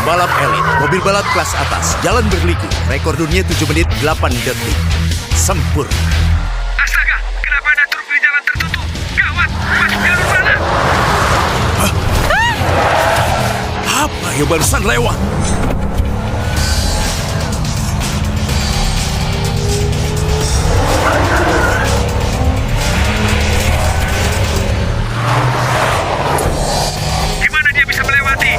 Balap elit, mobil balap kelas atas, jalan berliku, rekor dunia 7 menit 8 detik. Sempurna. Astaga, kenapa ada truk di jalan tertutup? Gawat, masuk jalur mana? Apa yang barusan lewat? Gimana dia bisa melewati?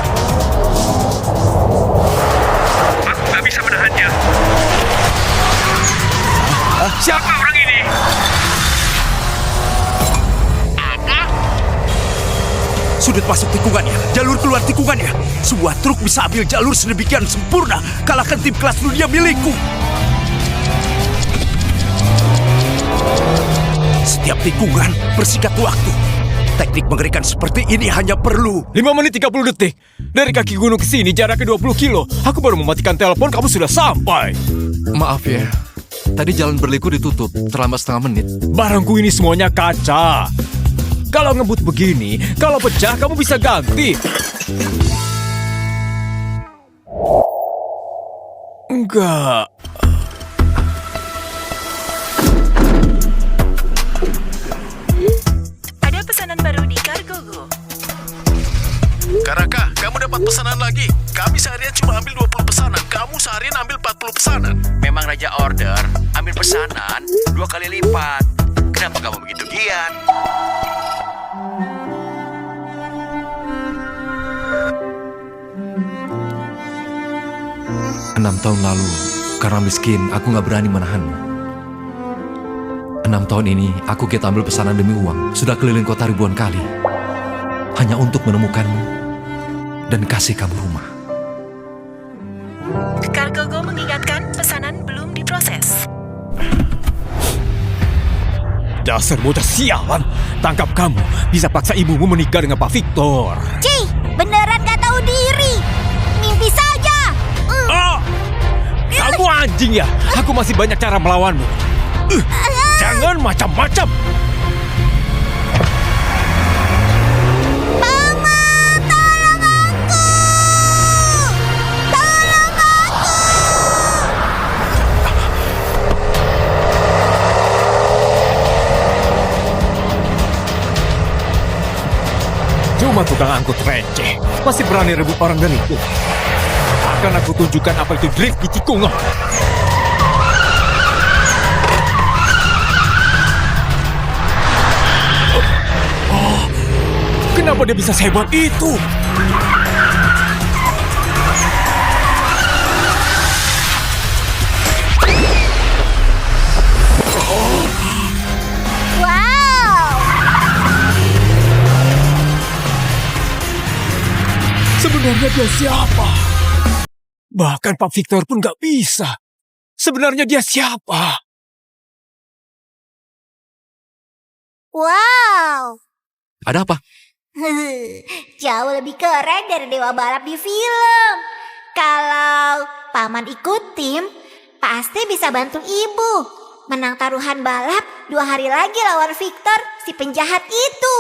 Aku nggak bisa menahannya. Siapa orang ini? Apa? Sudut masuk tikungannya, jalur keluar tikungannya. Sebuah truk bisa ambil jalur sedemikian sempurna. Kalahkan tim kelas dunia milikku. Setiap tikungan bersikat waktu. Teknik mengerikan seperti ini hanya perlu 5 menit 30 detik. Dari kaki gunung ke sini jaraknya 20 kilo. Aku baru mematikan telepon, kamu sudah sampai. Maaf ya, tadi jalan berliku ditutup, terlambat setengah menit. Barangku ini semuanya kaca. Kalau ngebut begini, kalau pecah kamu bisa ganti. Enggak. Ada pesanan baru di Cargogo. Karaka, kamu dapat pesanan lagi. Kami seharian cuma ambil 20 pesanan. Kamu seharian ambil 40 pesanan. Memang Raja order, ambil pesanan 2 kali lipat. Kenapa kamu begitu giat? Enam tahun lalu, karena miskin, aku nggak berani menahanmu. 6 tahun ini, aku giat ambil pesanan demi uang. Sudah keliling kota ribuan kali. Hanya untuk menemukanmu dan kasih kamu rumah. Cargogo mengingatkan pesanan belum diproses. Dasar bocah sialan. Tangkap kamu, bisa paksa ibumu menikah dengan Pak Victor. Cih, beneran gak tahu diri. Mimpi saja. Ah! Kamu anjing ya? Aku masih banyak cara melawanmu. Jangan macam-macam. Paman, tolong aku. Tolong aku. Cuma tukang angkut receh. Masih berani rebut orang dan itu. Akan aku tunjukkan apa itu drift di tikungan. Kenapa dia bisa sehebat itu? Wow. Sebenarnya dia siapa? Bahkan Pak Victor pun gak bisa. Sebenarnya dia siapa? Wow. Ada apa? Jauh lebih keren dari dewa balap di film. Kalau paman ikut tim, pasti bisa bantu ibu menang taruhan balap 2 hari lagi lawan Victor, si penjahat itu.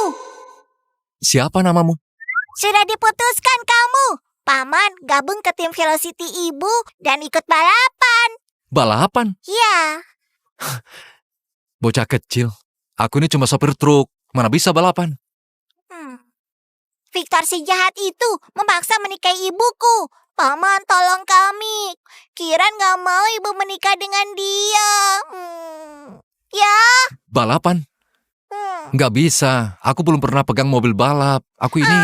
Siapa namamu? Sudah diputuskan kamu. Paman gabung ke tim Velocity ibu dan ikut balapan. Balapan? Ya. Bocah kecil. Aku ini cuma sopir truk. Mana bisa balapan? Victor si jahat itu memaksa menikahi ibuku. Paman tolong kami. Kiran gak mau ibu menikah dengan dia. Ya. Balapan? Nggak bisa. Aku belum pernah pegang mobil balap. Aku ini...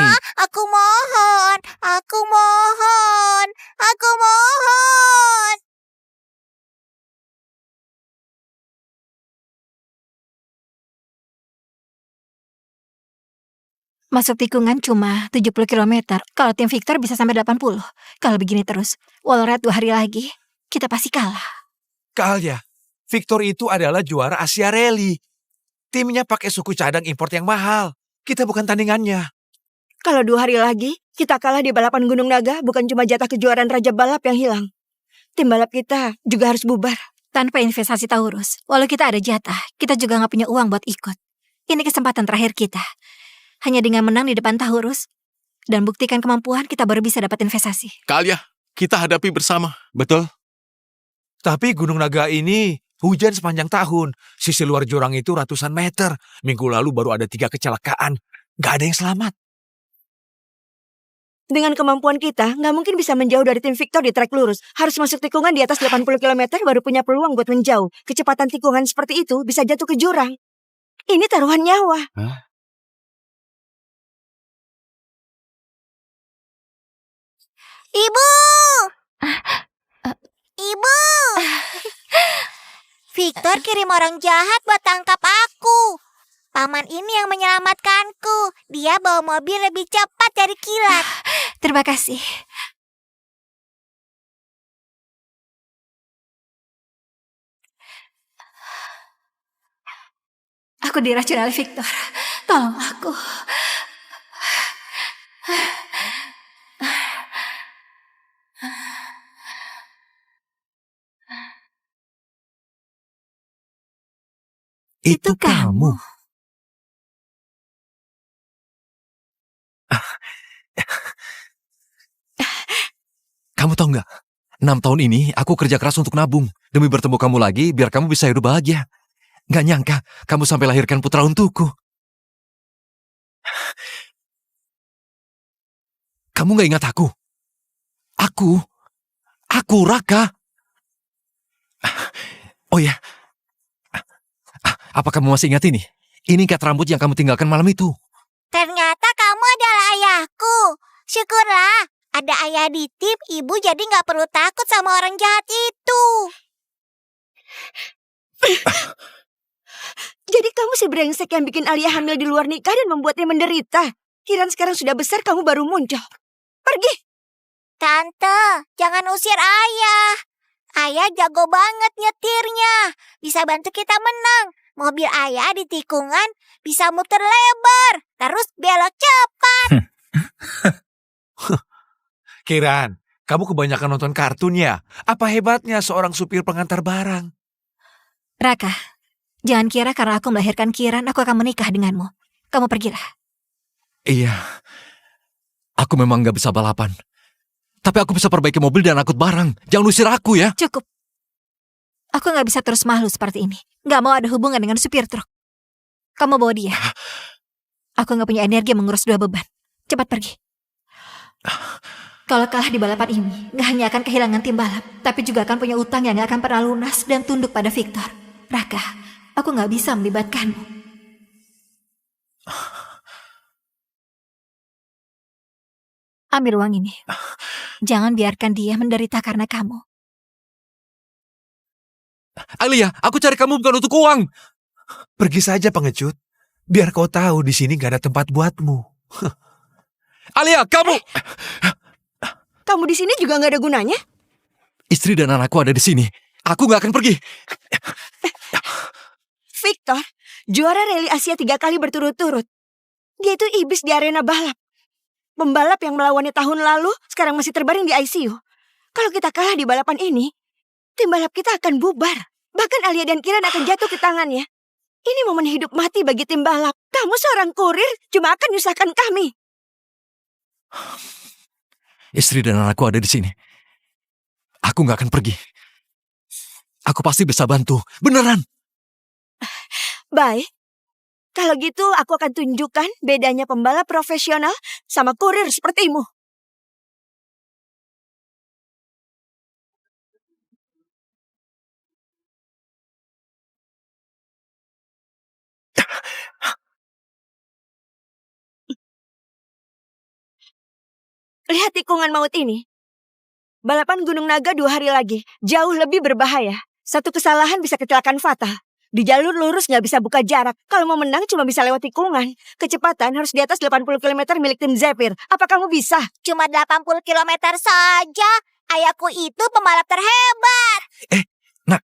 Aku mohon. Aku mohon. Aku mohon. Masuk tikungan cuma 70 km. Kalau tim Victor bisa sampai 80. Kalau begini terus, walau red 2 hari lagi, kita pasti kalah. Kalia, Victor itu adalah juara Asia Rally. Timnya pakai suku cadang import yang mahal. Kita bukan tandingannya. Kalau 2 hari lagi, kita kalah di balapan Gunung Naga, bukan cuma jatah kejuaraan Raja Balap yang hilang. Tim balap kita juga harus bubar. Tanpa investasi Taurus, walau kita ada jatah, kita juga nggak punya uang buat ikut. Ini kesempatan terakhir kita. Hanya dengan menang di depan Taurus, Dan buktikan kemampuan, kita baru bisa dapat investasi. Kalia, kita hadapi bersama. Betul. Tapi Gunung Naga ini hujan sepanjang tahun. Sisi luar jurang itu ratusan meter. Minggu lalu baru ada 3 kecelakaan. Gak ada yang selamat. Dengan kemampuan kita, nggak mungkin bisa menjauh dari tim Victor di trek lurus. Harus masuk tikungan di atas 80 km baru punya peluang buat menjauh. Kecepatan tikungan seperti itu bisa jatuh ke jurang. Ini taruhan nyawa. Ibu! Ibu! Victor kirim orang jahat buat tangkap aku. Paman ini yang menyelamatkanku. Dia bawa mobil lebih cepat dari kilat. Terima kasih. Aku diracun oleh Victor. Tolong aku. Itu kamu. Kamu tahu nggak? 6 tahun ini aku kerja keras untuk nabung. Demi bertemu kamu lagi, biar kamu bisa hidup bahagia. Nggak nyangka, kamu sampai lahirkan putra untukku. Kamu nggak ingat aku? Aku Raka. Oh ya, apa kamu masih ingat ini? Ini ikat rambut yang kamu tinggalkan malam itu. Ternyata kamu adalah ayahku. Syukurlah, ada ayah di tim, ibu jadi nggak perlu takut sama orang jahat itu. Jadi kamu si brengsek yang bikin Alia hamil di luar nikah dan membuatnya menderita. Kiran sekarang sudah besar, kamu baru muncul. Pergi! Tante, jangan usir ayah. Ayah jago banget nyetirnya. Bisa bantu kita menang. Mobil ayah di tikungan bisa muter lebar. Terus belok cepat. Kiran, kamu kebanyakan nonton kartun ya? Apa hebatnya seorang supir pengantar barang? Raka, jangan kira karena aku melahirkan Kiran, aku akan menikah denganmu. Kamu pergilah. Iya, aku memang nggak bisa balapan. Tapi aku bisa perbaiki mobil dan angkut barang. Jangan usir aku ya. Cukup. Aku nggak bisa terus malu seperti ini. Nggak mau ada hubungan dengan supir truk. Kamu bawa dia. Aku nggak punya energi mengurus 2 beban. Cepat pergi. Kalau kalah di balapan ini, nggak hanya akan kehilangan tim balap, tapi juga akan punya utang yang nggak akan pernah lunas dan tunduk pada Victor. Raka, aku nggak bisa melibatkanmu. Ambil uang ini. Jangan biarkan dia menderita karena kamu. Alia, aku cari kamu bukan untuk uang. Pergi saja pengecut. Biar kau tahu di sini gak ada tempat buatmu. Alia, kamu! Kamu di sini juga nggak ada gunanya? Istri dan anakku ada di sini. Aku nggak akan pergi. Victor, juara rally Asia 3 kali berturut-turut. Dia itu iblis di arena balap. Pembalap yang melawannya tahun lalu sekarang masih terbaring di ICU. Kalau kita kalah di balapan ini, tim balap kita akan bubar. Bahkan Alia dan Kiran akan jatuh ke tangannya. Ini momen hidup mati bagi tim balap. Kamu seorang kurir cuma akan nyusahkan kami. Istri dan anakku ada di sini. Aku nggak akan pergi. Aku pasti bisa bantu. Beneran. Baik. Kalau gitu aku akan tunjukkan bedanya pembalap profesional sama kurir sepertimu. Lihat tikungan maut ini. Balapan Gunung Naga 2 hari lagi. Jauh lebih berbahaya. Satu kesalahan bisa kecelakaan fatal. Di jalur lurus nggak bisa buka jarak. Kalau mau menang cuma bisa lewat tikungan. Kecepatan harus di atas 80 km milik tim Zephyr. Apa kamu bisa? Cuma 80 km saja. Ayahku itu pembalap terhebat. Nak,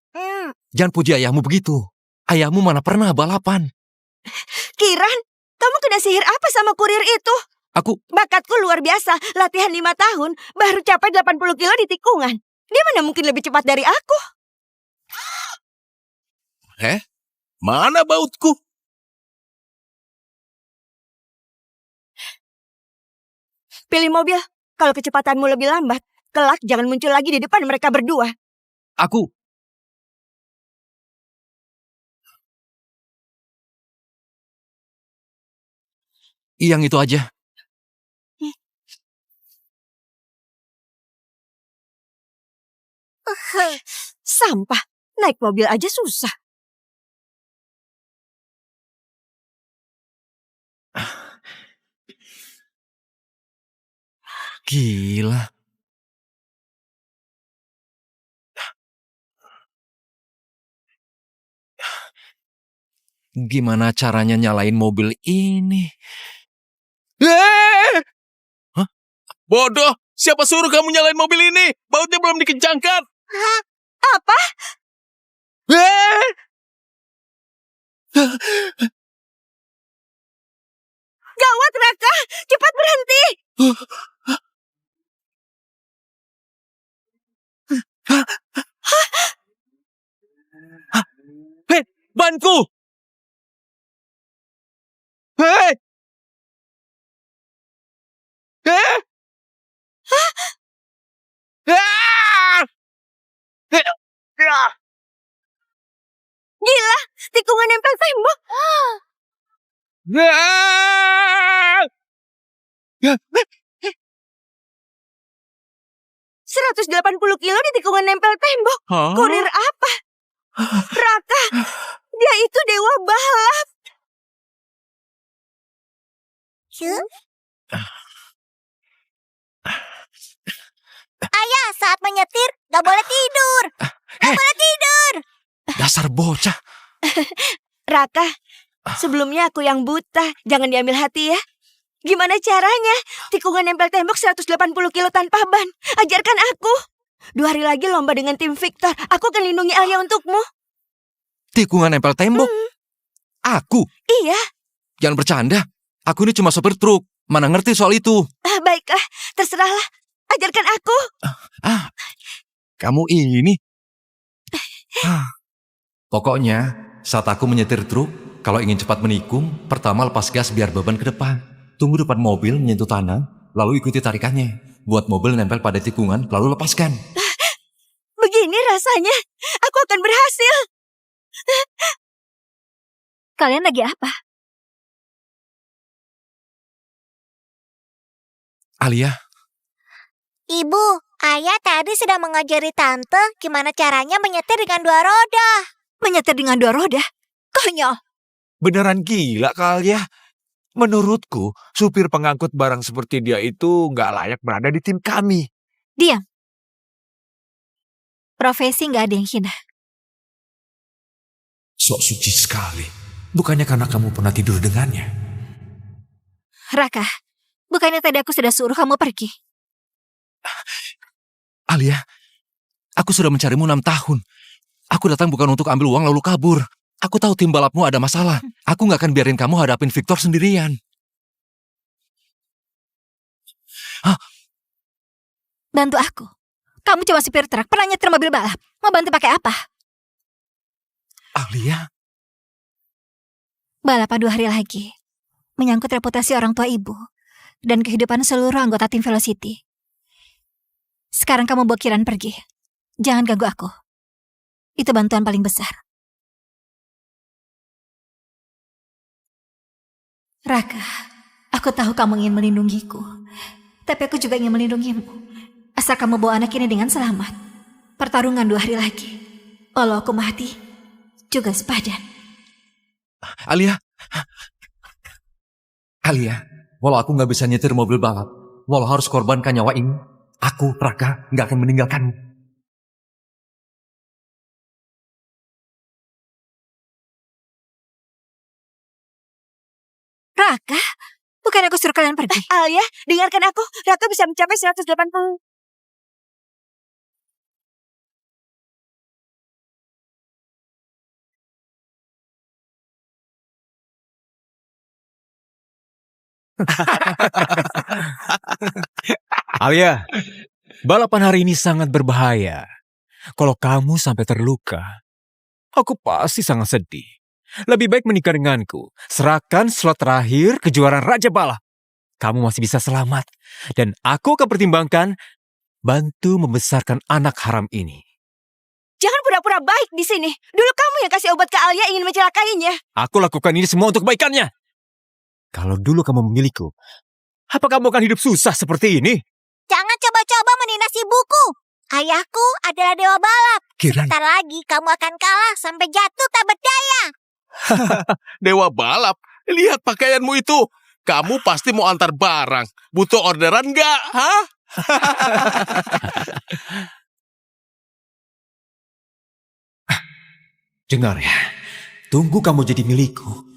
jangan puji ayahmu begitu. Ayahmu mana pernah balapan. Kiran, kamu kena sihir apa sama kurir itu? Bakatku luar biasa. Latihan 5 tahun, baru capai 80 kilo di tikungan. Dia mana mungkin lebih cepat dari aku? Mana bautku? Pilih mobil. Kalau kecepatanmu lebih lambat, kelak jangan muncul lagi di depan mereka berdua. Aku... Yang itu aja. Sampah. Naik mobil aja susah. Gila. Gimana caranya nyalain mobil ini? Hah? Bodoh! Siapa suruh kamu nyalain mobil ini? Bautnya belum dikencangkan. Hah? Apa? Gawat, Raka! Cepat berhenti! Hei, banku! Hei! Hei! Ah! Gila! Tikungan nempel tembok! Ah! 180 kilo di tikungan nempel tembok. Hah? Kurir apa? Raka, dia itu dewa balap. Ayah, saat menyetir gak boleh tidur. Gak boleh tidur. Dasar bocah. Raka, sebelumnya aku yang buta. Jangan diambil hati ya. Gimana caranya? Tikungan nempel tembok 180 kilo tanpa ban. Ajarkan aku. 2 hari lagi lomba dengan tim Victor. Aku akan lindungi Alia untukmu. Tikungan nempel tembok. Aku? Iya. Jangan bercanda. Aku ini cuma sopir truk. Mana ngerti soal itu. Baiklah, terserahlah. Ajarkan aku. Kamu ini. Pokoknya, saat aku menyetir truk, kalau ingin cepat menikung, pertama lepas gas biar beban ke depan. Tunggu depan mobil menyentuh tanah, lalu ikuti tarikannya. Buat mobil nempel pada tikungan, lalu lepaskan. Begini rasanya. Aku akan berhasil. Kalian lagi apa? Alia, Ibu, ayah tadi sedang mengajari tante gimana caranya menyetir dengan 2 roda. Menyetir dengan 2 roda? Konyol. Beneran gila Alia. Menurutku, supir pengangkut barang seperti dia itu nggak layak berada di tim kami. Diam. Profesi nggak ada yang hina. Sok suci sekali. Bukannya karena kamu pernah tidur dengannya. Raka, bukannya tadi aku sudah suruh kamu pergi? Alia, aku sudah mencarimu 6 tahun. Aku datang bukan untuk ambil uang lalu kabur. Aku tahu tim balapmu ada masalah. Aku nggak akan biarin kamu hadapin Victor sendirian. Bantu aku. Kamu cuma supir truk, pernah nyetir mobil balap. Mau bantu pakai apa? Alia, Balap 2 hari lagi. Menyangkut reputasi orang tua ibu. Dan kehidupan seluruh anggota tim Velocity. Sekarang kamu bawa Kiran pergi. Jangan ganggu aku. Itu bantuan paling besar. Raka, aku tahu kamu ingin melindungiku. Tapi aku juga ingin melindungimu. Asal kamu bawa anak ini dengan selamat. Pertarungan 2 hari lagi. Walau aku mati, juga sepadan. Alia, walau aku nggak bisa nyetir mobil balap, walau harus korbankan nyawa ini, aku, Raka, nggak akan meninggalkanmu. Raka, bukan aku suruh kalian pergi. Alia, dengarkan aku. Raka bisa mencapai 180. Alia, balapan hari ini sangat berbahaya. Kalau kamu sampai terluka, aku pasti sangat sedih. Lebih baik menikah denganku. Serahkan slot terakhir kejuaraan Raja Balap. kamu masih bisa selamat. Dan aku akan pertimbangkan bantu membesarkan anak haram ini. Jangan pura-pura baik di sini. Dulu kamu yang kasih obat ke Alia ingin mencelakainya. Aku lakukan ini semua untuk kebaikannya. Kalau dulu kamu memilikiku, apa kamu akan hidup susah seperti ini? Jangan coba-coba menindas ibuku. Ayahku adalah dewa balap. Kiran, Sebentar lagi kamu akan kalah sampai jatuh tak berdaya. Dewa balap, lihat pakaianmu itu. Kamu pasti mau antar barang. Butuh orderan nggak? Hah? dengar ya. Tunggu kamu jadi milikku.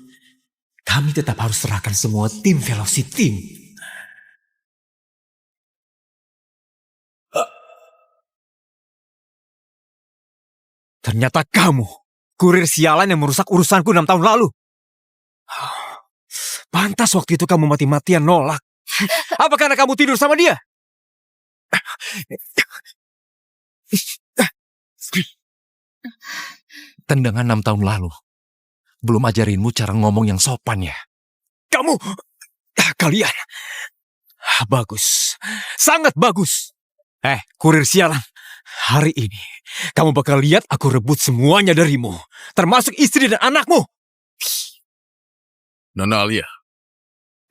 Kami tetap harus serahkan semua tim Velocity. Ternyata kamu, kurir sialan yang merusak urusanku 6 tahun lalu. Pantas waktu itu kamu mati-matian nolak. Apa karena kamu tidur sama dia? Tendangan 6 tahun lalu. Belum ajarinmu cara ngomong yang sopan ya. Kalian. Bagus. Sangat bagus. Kurir sialan. Hari ini, kamu bakal lihat aku rebut semuanya darimu. Termasuk istri dan anakmu. Nona Alia,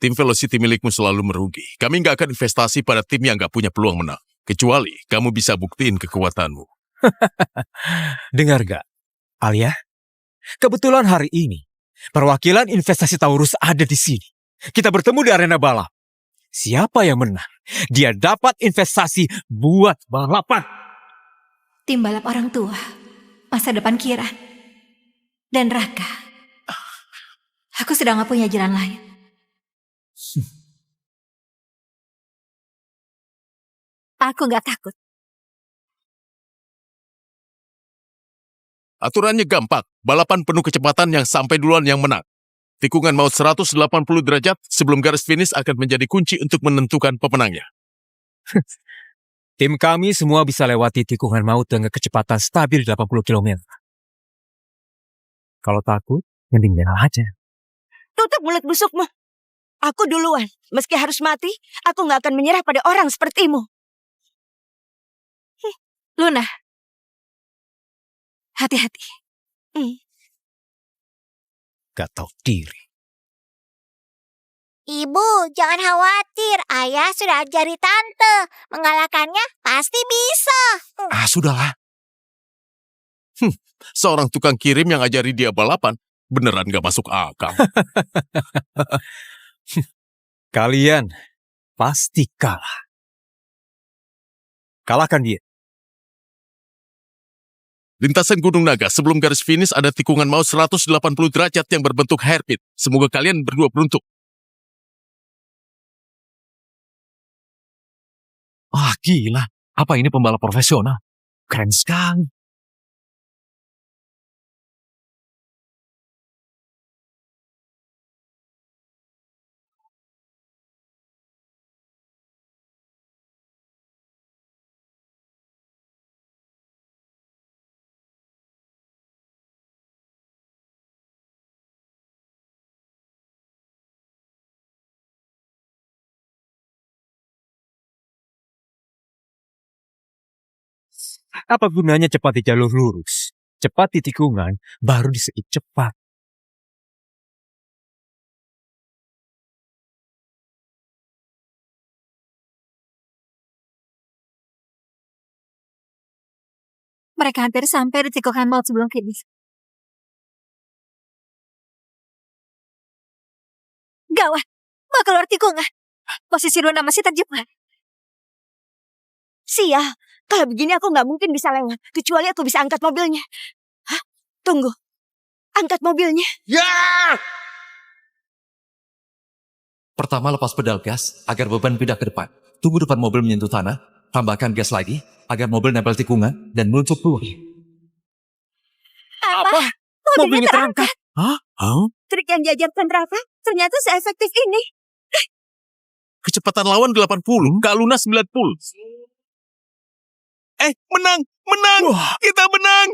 tim Velocity milikmu selalu merugi. Kami nggak akan investasi pada tim yang nggak punya peluang menang. Kecuali kamu bisa buktiin kekuatanmu. Dengar gak, Alia? Kebetulan hari ini, perwakilan investasi Taurus ada di sini. Kita bertemu di arena balap. Siapa yang menang, dia dapat investasi buat balapan. Tim balap orang tua, masa depan Kiran, dan Raka. Aku sudah gak punya jalan lain. Aku gak takut. Aturannya gampang. Balapan penuh kecepatan yang sampai duluan yang menang. Tikungan maut 180 derajat sebelum garis finish akan menjadi kunci untuk menentukan pemenangnya. Tim kami semua bisa lewati tikungan maut dengan kecepatan stabil 80 km. Kalau takut, mending nyerah aja. Tutup mulut busukmu. Aku duluan. Meski harus mati, aku gak akan menyerah pada orang sepertimu. Luna, hati-hati. Gak tahu diri. Ibu, jangan khawatir. Ayah sudah ajari tante. Mengalahkannya pasti bisa. Sudahlah. Seorang tukang kirim yang ajari dia balapan, beneran gak masuk akal. Kalian pasti kalah. Kalahkan dia. Lintasan Gunung Naga sebelum garis finish ada tikungan maut 180 derajat yang berbentuk hairpin. Semoga kalian berdua beruntung. Gila. Apa ini pembalap profesional? Keren sekali. Apa gunanya cepat di jalur lurus? Cepat di tikungan, baru disebut cepat. Mereka hampir sampai di tikungan maut sebelum finish. Gawat, mau keluar tikungan. Posisi Luna masih terjebak. Sial, kalau begini aku gak mungkin bisa lewat. Kecuali aku bisa angkat mobilnya. Hah? Tunggu. Angkat mobilnya. Pertama lepas pedal gas agar beban pindah ke depan. Tunggu depan mobil menyentuh tanah. Tambahkan gas lagi agar mobil nempel tikungan dan meluncur keluar. Apa? Mobilnya terangkat. Trik yang diajarkan Rafa ternyata seefektif ini. Kecepatan lawan 80, Kak Luna 90. Menang! Menang! Kita menang!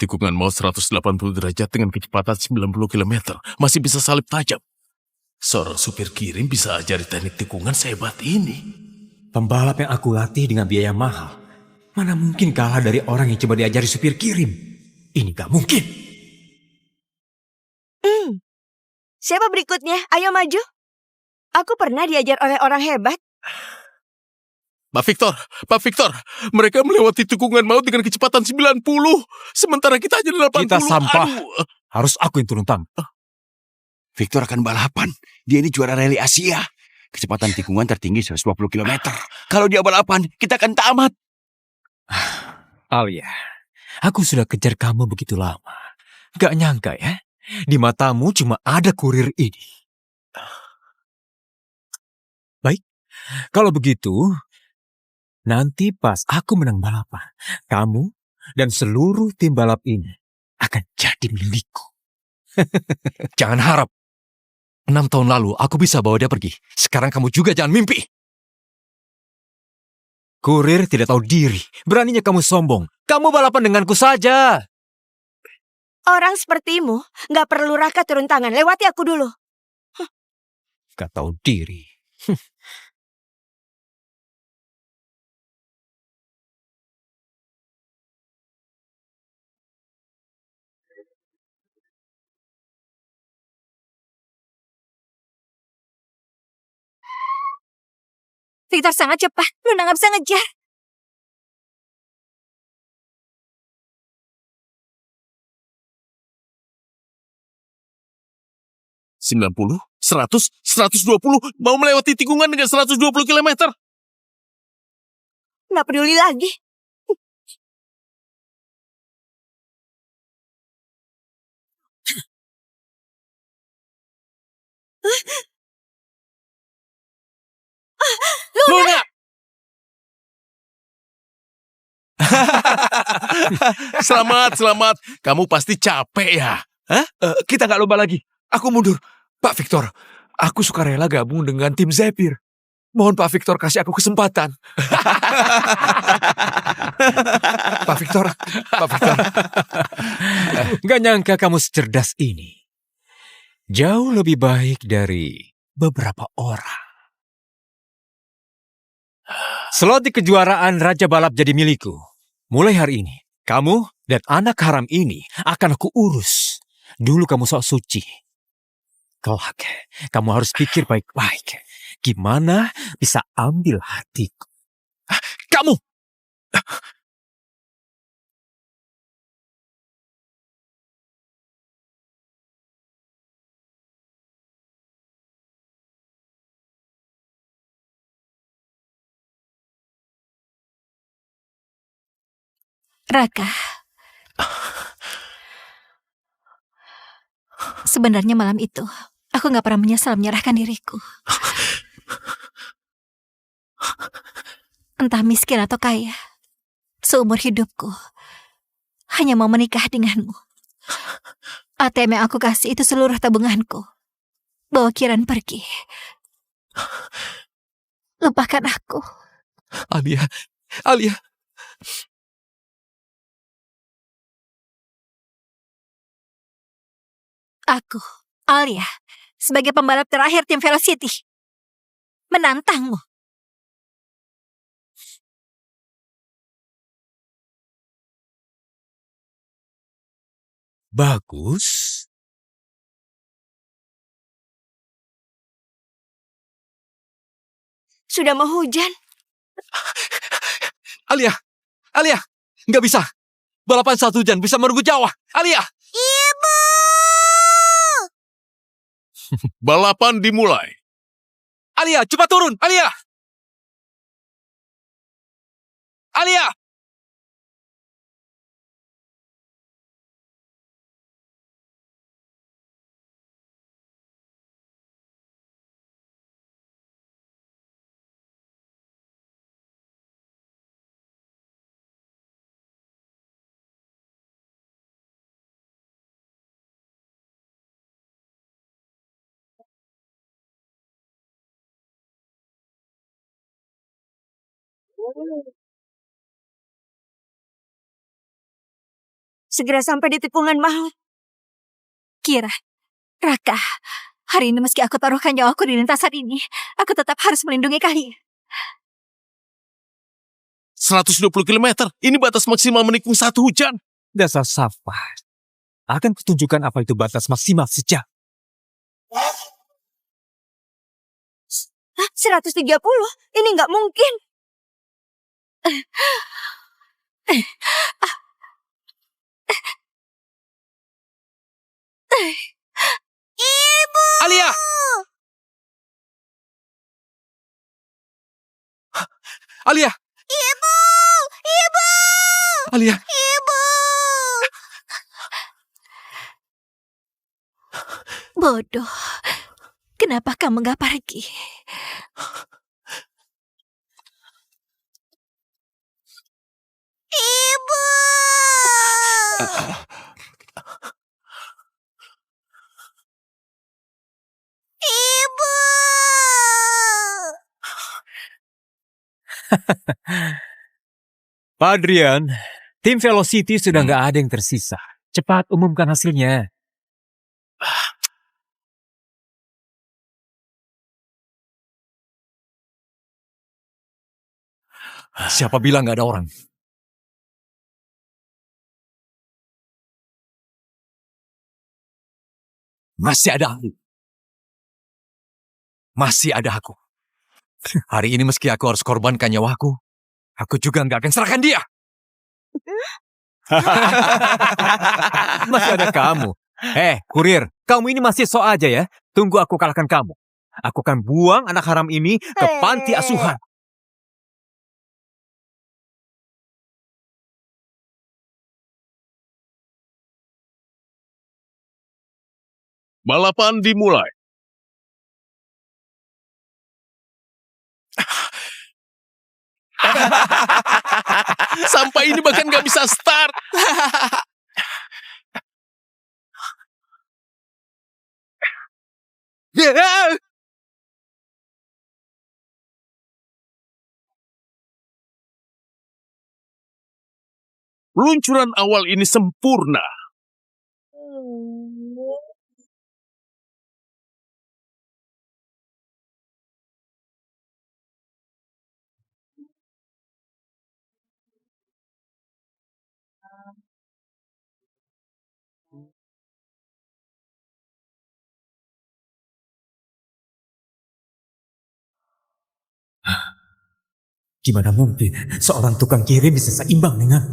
Tikungan maut 180 derajat dengan kecepatan 90 km. Masih bisa salip tajam. Seorang supir kirim bisa ajari teknik tikungan sehebat ini. Pembalap yang aku latih dengan biaya mahal. Mana mungkin kalah dari orang yang coba diajari supir kirim. Ini gak mungkin. Siapa berikutnya? Ayo maju. Aku pernah diajar oleh orang hebat. Pak Victor, mereka melewati tikungan maut dengan kecepatan 90, sementara kita hanya 80. Kita sampah. Aduh. Harus aku yang turun tangan. Victor akan balapan. Dia ini juara rally Asia. Kecepatan tikungan tertinggi 120 km. Kalau dia balapan, kita akan tamat. Alia, aku sudah kejar kamu begitu lama. Gak nyangka ya, di matamu cuma ada kurir ini. Baik, kalau begitu, nanti pas aku menang balapan, kamu dan seluruh tim balap ini akan jadi milikku. Jangan harap. 6 tahun lalu aku bisa bawa dia pergi. Sekarang kamu juga jangan mimpi. Kurir tidak tahu diri, beraninya kamu sombong. Kamu balapan denganku saja. Orang sepertimu gak perlu Raka turun tangan. Lewati aku dulu. Gak tahu diri. Victor sangat cepat. Luna gak bisa ngejar. $90, 100, 120, mau melewati tikungan dengan 120 km. Gak peduli lagi. Luna! Selamat. Kamu pasti capek ya? Kita nggak lomba lagi. Aku mundur. Pak Victor, aku sukarela gabung dengan tim Zephyr. Mohon Pak Victor kasih aku kesempatan. Pak Victor. Gak nyangka kamu secerdas ini. Jauh lebih baik dari beberapa orang. Slot di kejuaraan Raja Balap jadi milikku. Mulai hari ini, kamu dan anak haram ini akan aku urus. Dulu kamu sok suci. Kelak, kamu harus pikir baik-baik. Gimana bisa ambil hatiku? Kamu! Raka. Sebenarnya malam itu, aku gak pernah menyesal menyerahkan diriku. Entah miskin atau kaya, seumur hidupku hanya mau menikah denganmu. ATM yang aku kasih itu seluruh tabunganku. Bawa Kiran pergi. Lupakan aku. Alia. Aku, Alia, sebagai pembalap terakhir tim Velocity, menantangmu. Bagus. Sudah mau hujan. Alia, nggak bisa. Balapan 1 jam bisa merugut Jawa. Alia. Ibu! Balapan dimulai. Alia, cepat turun. Alia. segera sampai di tikungan maut. Kira, Raka, hari ini meski aku taruhkan nyawaku di lintasan ini, aku tetap harus melindungi kalian. 120 km, ini batas maksimal menikung satu hujan. Dasar Safar. Akan kutunjukkan apa itu batas maksimal sejak. Hah, 130? Ini nggak mungkin. Ibu! Alia! Alia! Ibu! Ibu! Alia! Ibu! Bodoh, kenapa kamu gak pergi? Ibu! Ibu! Pak Adrian, tim Velocity sudah nggak ada yang tersisa. Cepat umumkan hasilnya. Siapa bilang nggak ada orang? Masih ada aku. Masih ada aku. Hari ini meski aku harus korbankan nyawaku, aku juga nggak akan serahkan dia. Masih ada kamu. Kurir, kamu ini masih sok aja ya. Tunggu aku kalahkan kamu. Aku akan buang anak haram ini ke panti asuhan. Balapan dimulai. Sampai ini bahkan gak bisa start. Peluncuran awal ini sempurna. Gimana mungkin seorang tukang kirim bisa seimbang dengan...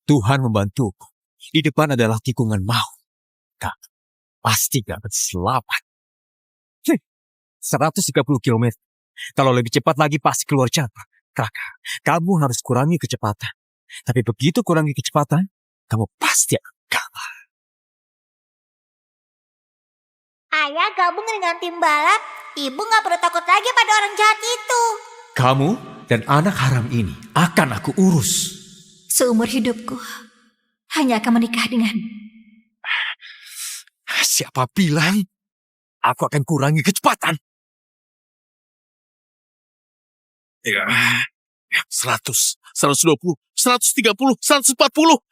Tuhan membantuku. Di depan adalah tikungan maut. Kak, pasti gak akan selamat. 130 km. Kalau lebih cepat lagi pasti keluar catat. Raka, kamu harus kurangi kecepatan. Tapi begitu kurangi kecepatan, kamu pasti akan kalah. Ayah gabung dengan tim balap. Ibu gak perlu takut lagi pada orang jahat itu. Kamu dan anak haram ini akan aku urus. Seumur hidupku, hanya akan menikah dengan... Siapa bilang aku akan kurangi kecepatan? 100, 120, 130, 140.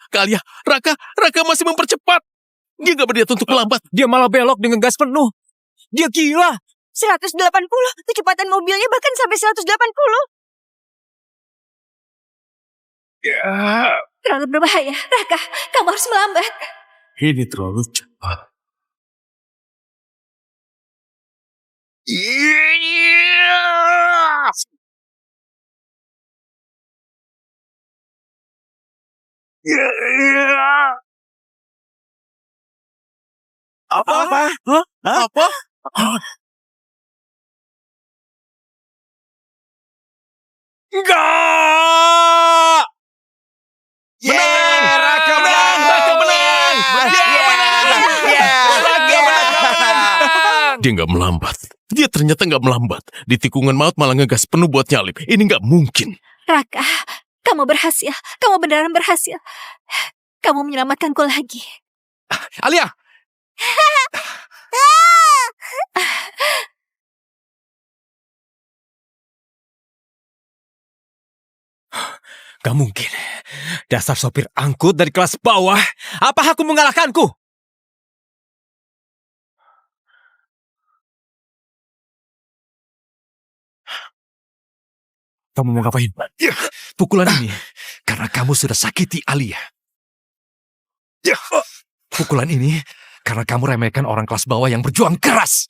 Kalian, Raka masih mempercepat. Dia gak berniat untuk melambat. Dia malah belok dengan gas penuh. Dia gila. 180, kecepatan mobilnya bahkan sampai 180. Terlalu berbahaya, Raka, kamu harus melambat. Ini terlalu cepat. Apa? Apa? Enggak! Menang! Raka menang! Raka menang! Dia nggak melambat. Dia ternyata nggak melambat. Di tikungan maut malah ngegas penuh buat nyalip. Ini nggak mungkin. Raka, kamu berhasil. Kamu beneran berhasil. Kamu menyelamatkanku lagi. Alia! Gak mungkin. Dasar sopir angkut dari kelas bawah. Apa aku mengalahkanku? Kamu mau ngapain? Pukulan ini karena kamu sudah sakiti Alia. Pukulan ini karena kamu remehkan orang kelas bawah yang berjuang keras.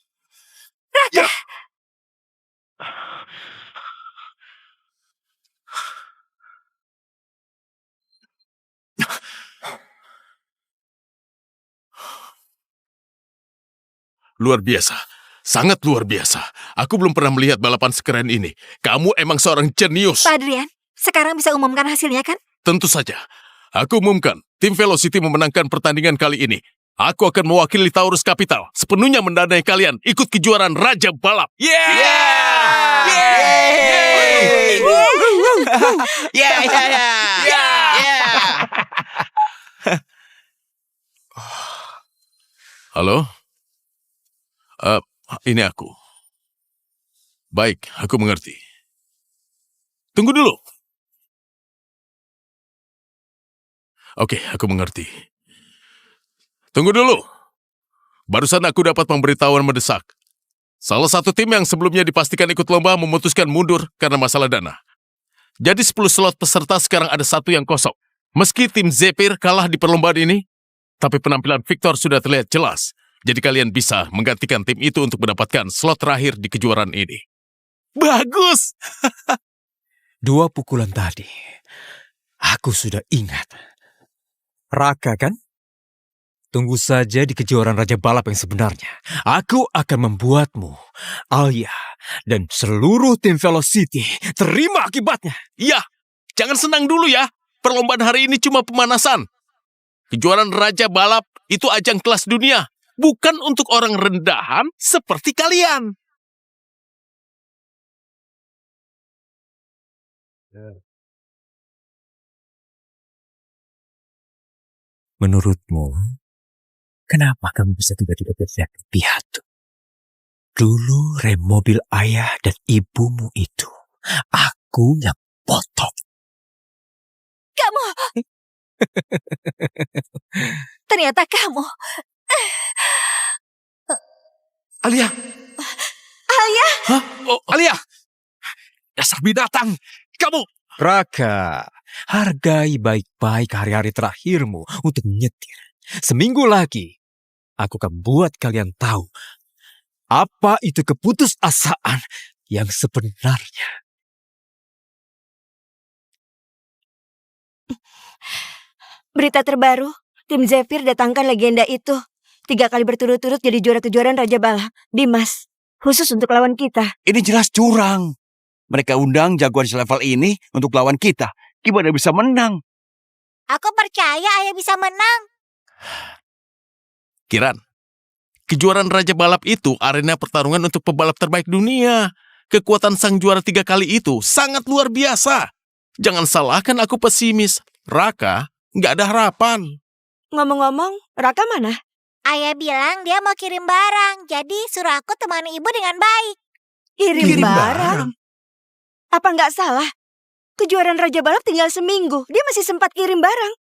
Luar biasa. Sangat luar biasa. Aku belum pernah melihat balapan sekeren ini. Kamu emang seorang jenius. Pak Adrian, sekarang bisa umumkan hasilnya kan? Tentu saja. Aku umumkan, tim Velocity memenangkan pertandingan kali ini. Aku akan mewakili Taurus Capital, sepenuhnya mendanai kalian ikut kejuaraan Raja Balap. Halo? Ini aku. Baik, aku mengerti. Tunggu dulu. Oke, aku mengerti. Tunggu dulu. Barusan aku dapat pemberitahuan mendesak. Salah satu tim yang sebelumnya dipastikan ikut lomba memutuskan mundur karena masalah dana. Jadi 10 slot peserta sekarang ada 1 yang kosong. Meski tim Zephyr kalah di perlombaan ini, tapi penampilan Victor sudah terlihat jelas. Jadi kalian bisa menggantikan tim itu untuk mendapatkan slot terakhir di kejuaraan ini. Bagus! 2 pukulan tadi. Aku sudah ingat. Raka kan? Tunggu saja di kejuaraan Raja Balap yang sebenarnya. Aku akan membuatmu, Alia, dan seluruh tim Velocity terima akibatnya. Iya, jangan senang dulu ya. Perlombaan hari ini cuma pemanasan. Kejuaraan Raja Balap itu ajang kelas dunia. Bukan untuk orang rendahan seperti kalian. Menurutmu, kenapa kamu bisa tiba-tiba berpihak ke pihak itu? Dulu rem mobil ayah dan ibumu itu, aku yang potong. Kamu! Ternyata kamu. Alia! Alia! Hah? Oh, Alia! Dasar binatang! Kamu! Raka, hargai baik-baik hari-hari terakhirmu untuk menyetir. Seminggu lagi, aku akan buat kalian tahu apa itu keputusasaan yang sebenarnya. Berita terbaru, tim Zephyr datangkan legenda itu. 3 kali berturut-turut jadi juara kejuaraan Raja Balap. Dimas, khusus untuk lawan kita. Ini jelas curang. Mereka undang jagoan selevel ini untuk lawan kita. Gimana bisa menang? Aku percaya ayah bisa menang. Kiran, kejuaraan Raja Balap itu arena pertarungan untuk pembalap terbaik dunia. Kekuatan sang juara 3 kali itu sangat luar biasa. Jangan salahkan aku pesimis. Raka, nggak ada harapan. Ngomong-ngomong, Raka mana? Ayah bilang dia mau kirim barang, jadi suruh aku temani ibu dengan baik. Kirim barang? Apa nggak salah? Kejuaraan Raja Balap tinggal seminggu. Dia masih sempat kirim barang.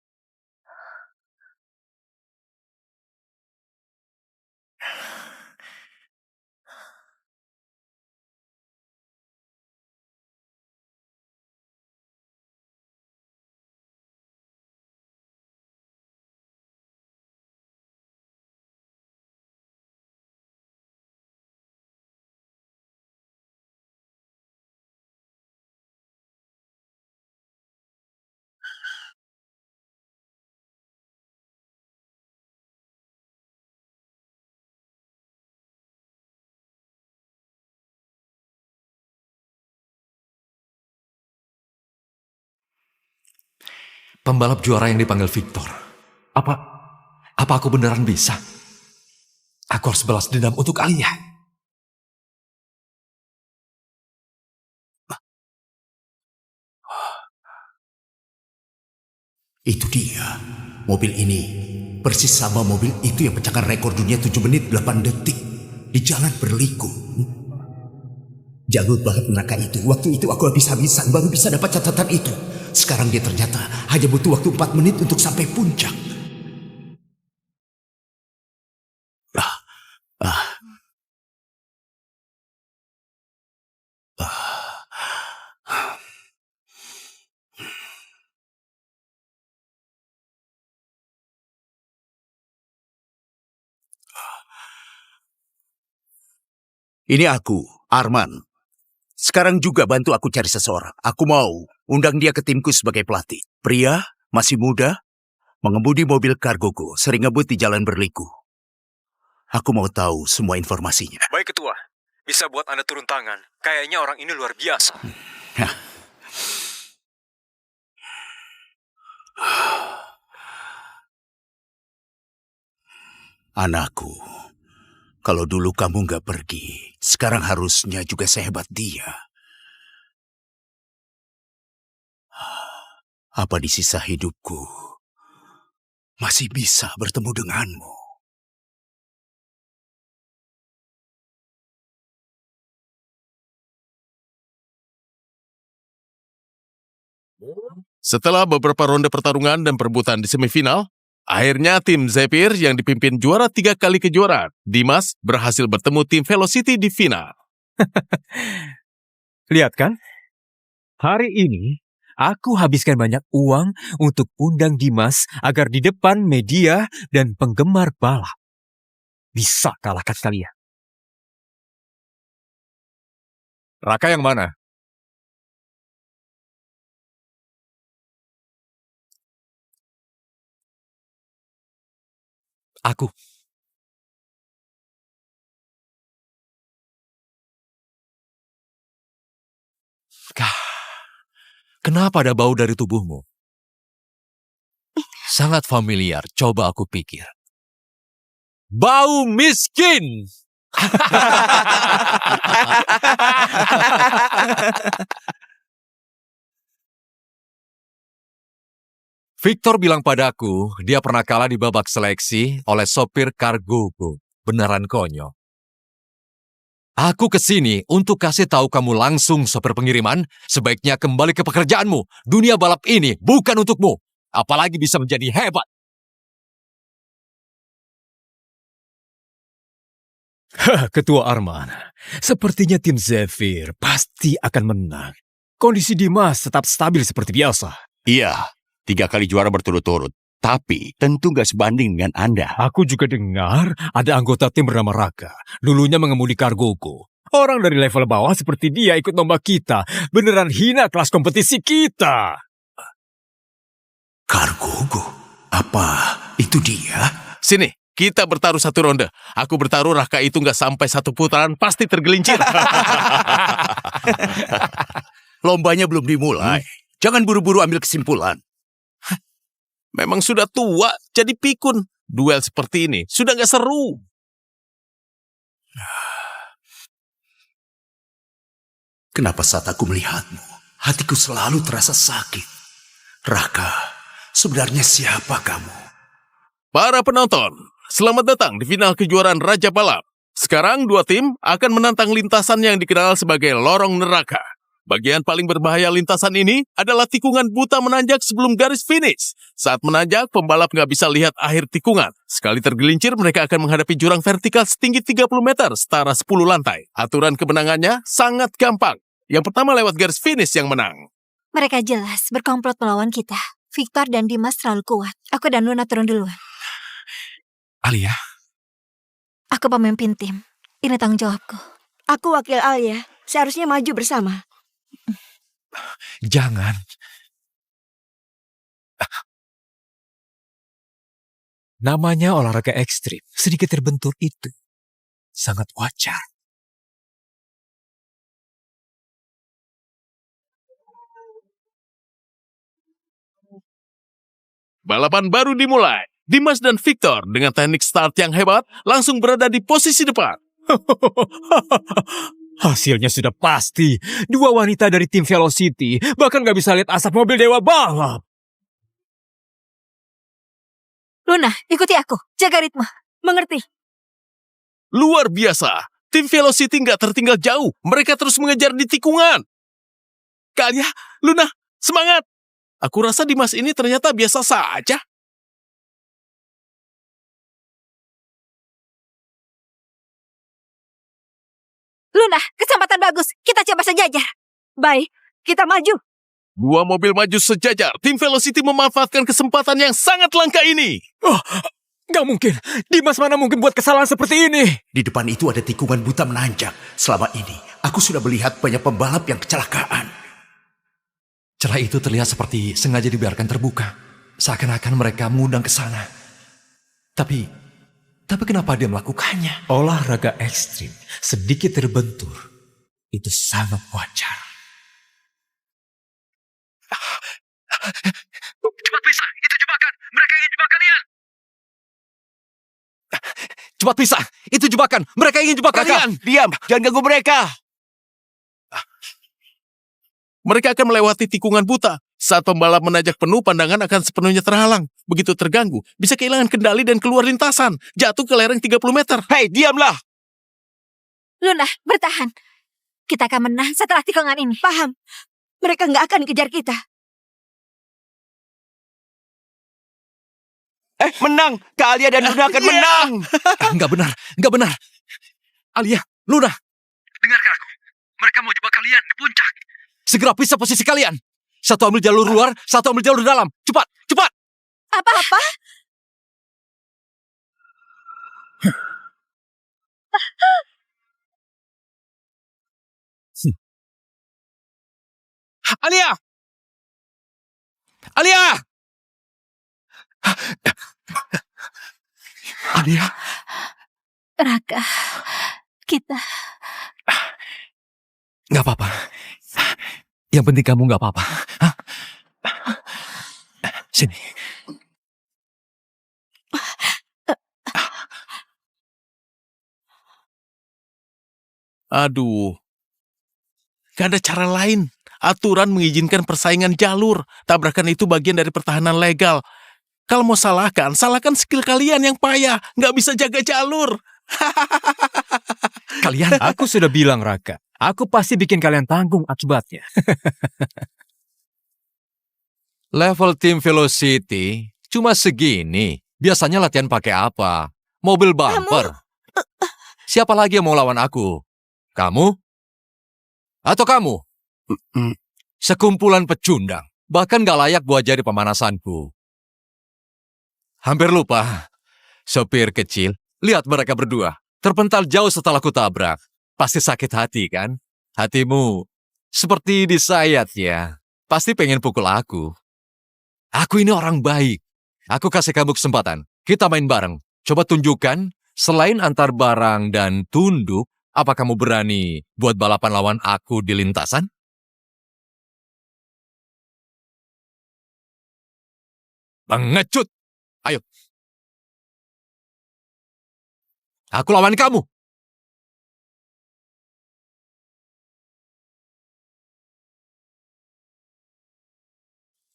Pembalap juara yang dipanggil Victor. Apa aku beneran bisa? Aku harus balas dendam untuk Alia. Itu dia. Mobil ini persis sama mobil itu yang pecahkan rekor dunia 7 menit 8 detik di jalan berliku. Jalur balap neraka itu, waktu itu aku habis-habisan baru bisa dapat catatan itu. Sekarang dia ternyata hanya butuh waktu 4 menit untuk sampai puncak. Ini aku, Arman. Sekarang juga bantu aku cari seseorang. Aku mau undang dia ke timku sebagai pelatih. Pria, masih muda, mengemudi mobil Cargogo, sering ngebut di jalan berliku. Aku mau tahu semua informasinya. Baik ketua, bisa buat Anda turun tangan. Kayaknya orang ini luar biasa. Anakku, kalau dulu kamu nggak pergi, sekarang harusnya juga sehebat dia. Apa di sisa hidupku masih bisa bertemu denganmu? Setelah beberapa ronde pertarungan dan perebutan di semifinal, akhirnya tim Zephyr yang dipimpin juara 3 kali kejuaraan, Dimas, berhasil bertemu tim Velocity di final. Lihat kan? Hari ini, aku habiskan banyak uang untuk undang Dimas agar di depan media dan penggemar balap bisa kalahkan kalian. Raka yang mana? Aku. Kenapa ada bau dari tubuhmu? Sangat familiar, coba aku pikir. Bau miskin! Victor bilang padaku, dia pernah kalah di babak seleksi oleh sopir Cargogo. Beneran konyol. Aku kesini untuk kasih tahu kamu langsung, sopir pengiriman, sebaiknya kembali ke pekerjaanmu. Dunia balap ini bukan untukmu. Apalagi bisa menjadi hebat. Ketua Arman, sepertinya tim Zephyr pasti akan menang. Kondisi Dimas tetap stabil seperti biasa. Iya, 3 kali juara berturut-turut. Tapi tentu gak sebanding dengan Anda. Aku juga dengar ada anggota tim bernama Raka. Dulunya mengemudi Cargogo. Orang dari level bawah seperti dia ikut lomba kita. Beneran hina kelas kompetisi kita. Cargogo? Apa itu dia? Sini, kita bertaruh 1 ronde. Aku bertaruh Raka itu nggak sampai 1 putaran, pasti tergelincir. Lombanya belum dimulai. Jangan buru-buru ambil kesimpulan. Memang sudah tua, jadi pikun. Duel seperti ini sudah nggak seru. Kenapa saat aku melihatmu, hatiku selalu terasa sakit. Raka, sebenarnya siapa kamu? Para penonton, selamat datang di final kejuaraan Raja Balap. Sekarang 2 tim akan menantang lintasan yang dikenal sebagai lorong neraka. Bagian paling berbahaya lintasan ini adalah tikungan buta menanjak sebelum garis finish. Saat menanjak, pembalap nggak bisa lihat akhir tikungan. Sekali tergelincir, mereka akan menghadapi jurang vertikal setinggi 30 meter, setara 10 lantai. Aturan kemenangannya sangat gampang. Yang pertama lewat garis finish yang menang. Mereka jelas berkomplot melawan kita. Victor dan Dimas terlalu kuat. Aku dan Luna turun duluan. Alia, Aku pemimpin tim. Ini tanggung jawabku. Aku wakil Alia. Seharusnya maju bersama. jangan. Namanya olahraga ekstrim, sedikit terbentur itu. Sangat wajar. Balapan baru dimulai. Dimas dan Victor dengan teknik start yang hebat langsung berada di posisi depan. Hasilnya sudah pasti. 2 wanita dari tim Velocity bahkan gak bisa lihat asap mobil Dewa Balap. Luna, ikuti aku. Jaga ritme. Mengerti? Luar biasa. Tim Velocity nggak tertinggal jauh. Mereka terus mengejar di tikungan. Kalia, Luna, semangat. Aku rasa Dimas ini ternyata biasa saja. Luna, kesempatan bagus. Kita coba sejajar. Baik, kita maju. Dua mobil maju sejajar. Tim Velocity memanfaatkan kesempatan yang sangat langka ini. Oh, nggak mungkin. Dimas mana mungkin buat kesalahan seperti ini? Di depan itu ada tikungan buta menanjak. Selama ini, aku sudah melihat banyak pembalap yang kecelakaan. Celah itu terlihat seperti sengaja dibiarkan terbuka. Seakan-akan mereka mengundang ke sana. Tapi kenapa dia melakukannya? Olahraga ekstrim, sedikit terbentur. Itu sangat wajar. Cepat bisa, itu jebakan. Mereka ingin jebak kalian. Cepat pisah, itu jebakan. Mereka ingin jebak kalian. Diam, jangan ganggu mereka. Mereka akan melewati tikungan buta. Saat pembalap menajak penuh, pandangan akan sepenuhnya terhalang. Begitu terganggu, bisa kehilangan kendali dan keluar lintasan. Jatuh ke lereng 30 meter. Hei, diamlah. Luna, bertahan. Kita akan menang setelah tikungan ini. Paham. Mereka nggak akan kejar kita. Menang. Kalia dan Luna akan menang. Enggak benar. Alia, Luna, Dengarkan aku. Mereka mau jebak kalian di puncak. segera pisah posisi kalian. Satu ambil jalur luar, satu ambil jalur dalam. Cepat. Apa-apa? Alia! Alia! Raka, kita... Nggak apa-apa. Yang penting kamu nggak apa-apa. Hah? Sini. Aduh. Gak ada cara lain. Aturan mengizinkan persaingan jalur. Tabrakan itu bagian dari pertahanan legal. Kalau mau salahkan skill kalian yang payah. Nggak bisa jaga jalur. Kalian, aku sudah bilang Raka. Aku pasti bikin kalian tanggung akibatnya. Level tim Velocity cuma segini. Biasanya latihan pakai apa? Mobil bumper. Siapa lagi yang mau lawan aku? Kamu? Atau kamu? Sekumpulan pecundang. Bahkan gak layak buat jadi pemanasanku. Hampir lupa. Sopir kecil, lihat mereka berdua. Terpental jauh setelah kutabrak. Pasti sakit hati kan? Hatimu seperti disayat ya. Pasti pengen pukul aku. Aku ini orang baik. Aku kasih kamu kesempatan. Kita main bareng. Coba tunjukkan, selain antar barang dan tunduk, apa kamu berani buat balapan lawan aku di lintasan? Pengecut! Ayo. Aku lawan kamu.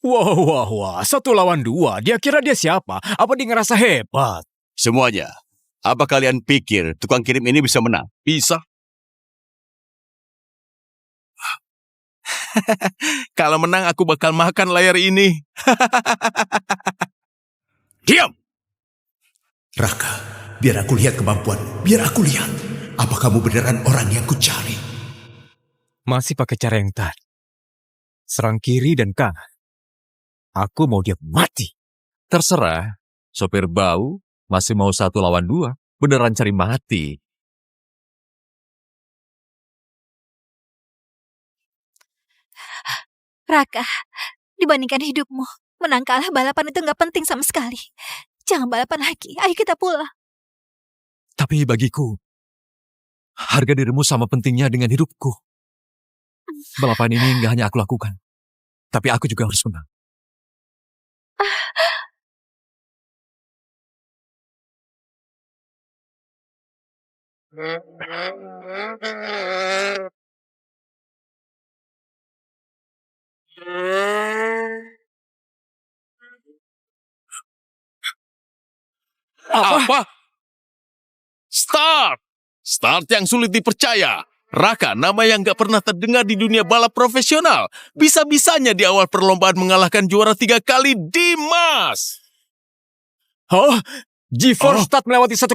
Wah. 1 lawan 2. Dia kira dia siapa? Apa dia ngerasa hebat? Semuanya, apa kalian pikir tukang kirim ini bisa menang? Bisa. Kalau menang aku bakal makan layar ini. Diam! Raka, biar aku lihat kemampuanmu. Biar aku lihat. Apa kamu beneran orang yang kucari? Masih pakai cara yang tadi. Serang kiri dan kanan. Aku mau dia mati. Terserah. Sopir bau masih mau 1 lawan 2. Beneran cari mati. Raka, dibandingkan hidupmu, menang kalah balapan itu nggak penting sama sekali. Jangan balapan lagi, ayo kita pulang. Tapi bagiku, harga dirimu sama pentingnya dengan hidupku. Balapan ini nggak hanya aku lakukan, tapi aku juga harus menang. Apa? Start! Start yang sulit dipercaya. Raka, nama yang gak pernah terdengar di dunia balap profesional. Bisa-bisanya di awal perlombaan mengalahkan juara 3 kali Dimas. Oh, G-Force start melewati 1,2.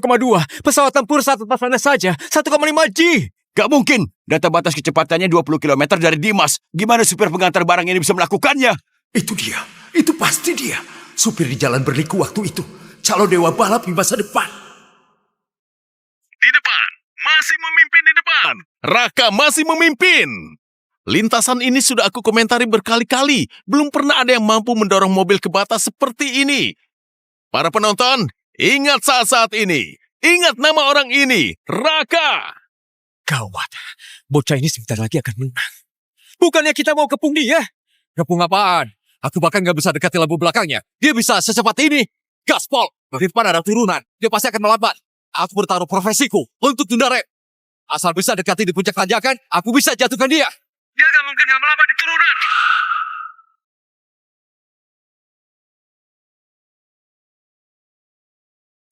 Pesawat tempur satu pasangnya saja 1,5 G. Gak mungkin. Data batas kecepatannya 20 km dari Dimas. Gimana supir pengantar barang ini bisa melakukannya? Itu dia. Itu pasti dia. Supir di jalan berliku waktu itu. Calon dewa balap di masa depan. Di depan. Masih memimpin di depan. Raka masih memimpin. Lintasan ini sudah aku komentari berkali-kali. Belum pernah ada yang mampu mendorong mobil ke batas seperti ini. Para penonton, ingat saat-saat ini. Ingat nama orang ini, Raka. Gawat. Bocah ini sebentar lagi akan menang. Bukannya kita mau kepung dia? Kepung apaan? Aku bahkan gak bisa dekati lampu belakangnya. Dia bisa secepat ini. Gaspol, di depan ada turunan. Dia pasti akan melambat. Aku bertaruh profesiku untuk tunda rem. Asal bisa dekati di puncak tanjakan, aku bisa jatuhkan dia. Dia gak mungkin gak melambat di turunan.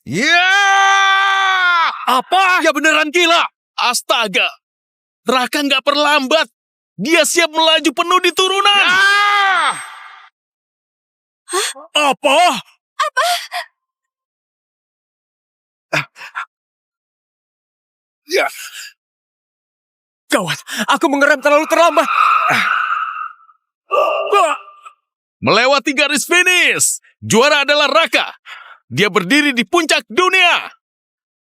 Ya! Apa? Ya beneran gila. Astaga. Raka nggak perlambat. Dia siap melaju penuh di turunan. Apa? Ya. Gawat, aku mengerem terlalu terlambat. Melewati garis finish. Juara adalah Raka. Dia berdiri di puncak dunia.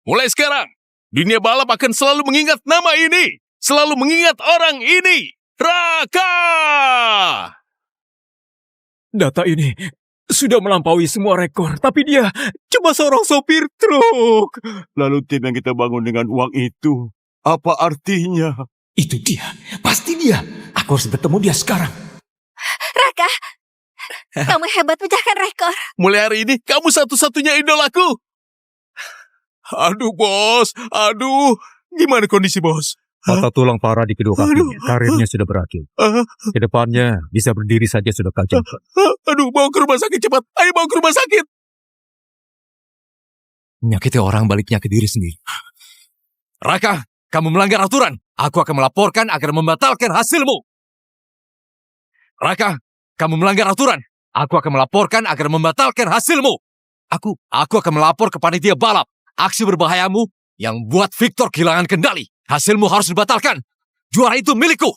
Mulai sekarang, dunia balap akan selalu mengingat nama ini. Selalu mengingat orang ini. Raka! Data ini sudah melampaui semua rekor, tapi dia cuma seorang sopir truk. Lalu tim yang kita bangun dengan uang itu, apa artinya? Itu dia. Pasti dia. Aku harus bertemu dia sekarang. Raka, kamu hebat pecahkan rekor. Mulai hari ini, kamu satu-satunya idolaku. Aduh, bos. Aduh. Gimana kondisi, bos? Patah tulang parah di kedua kakinya. Karirnya sudah berakhir. Kedepannya bisa berdiri saja sudah kacau. Aduh, bawa ke rumah sakit cepat. Ayo bawa ke rumah sakit. Menyakiti orang baliknya ke diri sendiri. Raka, kamu melanggar aturan. Aku akan melaporkan agar membatalkan hasilmu. Raka, kamu melanggar aturan. Aku akan melaporkan agar membatalkan hasilmu. Aku akan melapor ke panitia balap. Aksi berbahayamu yang buat Victor kehilangan kendali. Hasilmu harus dibatalkan. Juara itu milikku.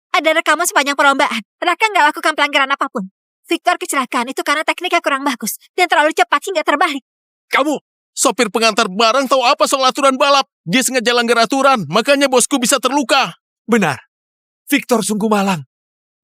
Ada rekaman sepanjang perlombaan. Raka nggak lakukan pelanggaran apapun. Victor kecelakaan itu karena tekniknya kurang bagus dan terlalu cepat hingga terbalik. Kamu, sopir pengantar barang tahu apa soal aturan balap? Dia sengaja langgar aturan, makanya bosku bisa terluka. Benar. Victor sungguh malang.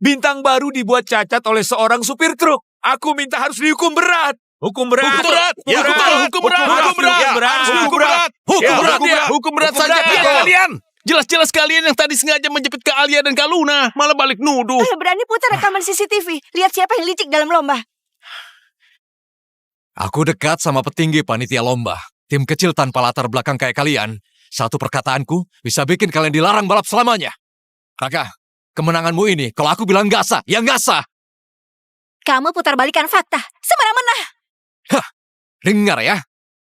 Bintang baru dibuat cacat oleh seorang supir truk. Aku minta harus dihukum berat. Hukum berat. Hukum berat. Ya, hukum berat. Hukum berat. Hukum berat saja. Kalian. Jelas-jelas kalian yang tadi sengaja menjepit ke Alia dan Kak Luna. Malah balik nuduh. Berani putar rekaman CCTV. Lihat siapa yang licik dalam lomba. Aku dekat sama petinggi panitia lomba. Tim kecil tanpa latar belakang kayak kalian. Satu perkataanku bisa bikin kalian dilarang balap selamanya. Raka, kemenanganmu ini kalau aku bilang nggak sah, ya nggak sah. Kamu putar balikan fakta. Semena-mena. Dengar ya.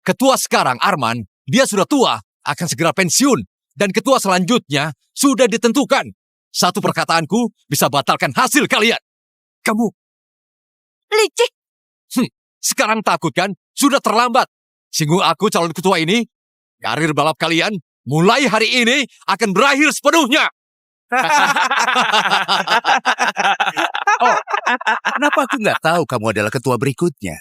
Ketua sekarang, Arman, dia sudah tua, akan segera pensiun. Dan ketua selanjutnya sudah ditentukan. Satu perkataanku bisa batalkan hasil kalian. Kamu Licik. sekarang takut kan? Sudah terlambat. Singgung aku calon ketua ini. Karir balap kalian mulai hari ini akan berakhir sepenuhnya. Kenapa aku nggak tahu kamu adalah ketua berikutnya?